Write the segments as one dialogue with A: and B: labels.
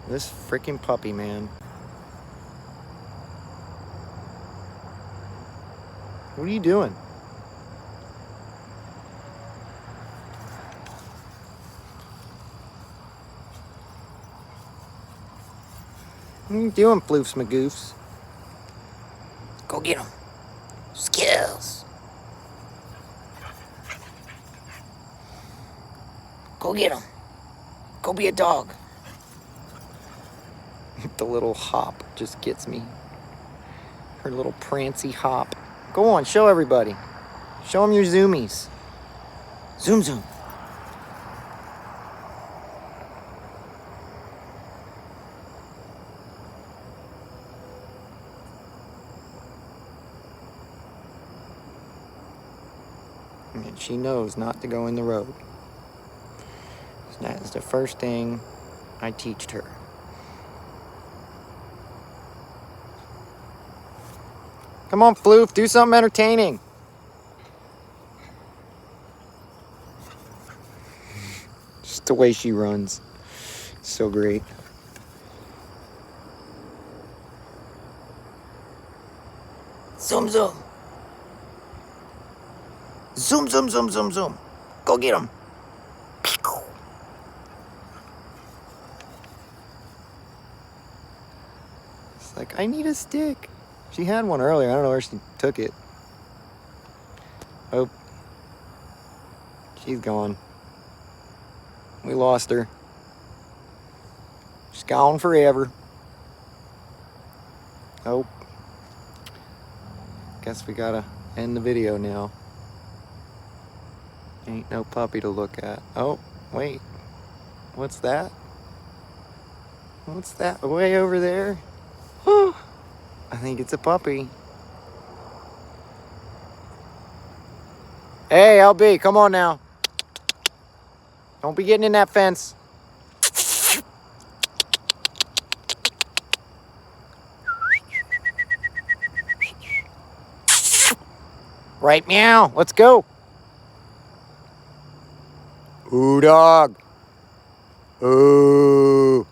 A: This freaking puppy, man. What are you doing? What are you doing, floofs magoofs? Go get him. Skills. Go get him. Go be a dog. The little hop just gets me. Her little prancy hop. Go on, show everybody. Show them your zoomies. Zoom, zoom. And she knows not to go in the road. That is the first thing I teached her. Come on, Floof, do something entertaining. Just the way she runs. So great. Zoom, zoom. Zoom, zoom, zoom, zoom, zoom. Go get him. It's like, I need a stick. She had one earlier. I don't know where she took it. Oh. She's gone. We lost her. She's gone forever. Oh. Guess we gotta end the video now. Ain't no puppy to look at. Oh, wait. What's that? What's that way over there? I think it's a puppy. Hey, LB, come on now. Don't be getting in that fence. Right, meow. Let's go. Ooh, dog. Ooh.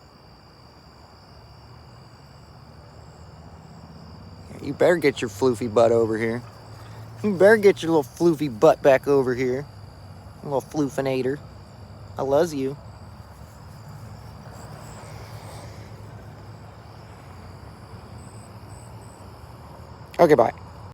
A: You better get your floofy butt over here. You better get your little floofy butt back over here. Little floofinator. I loves you. Okay, bye.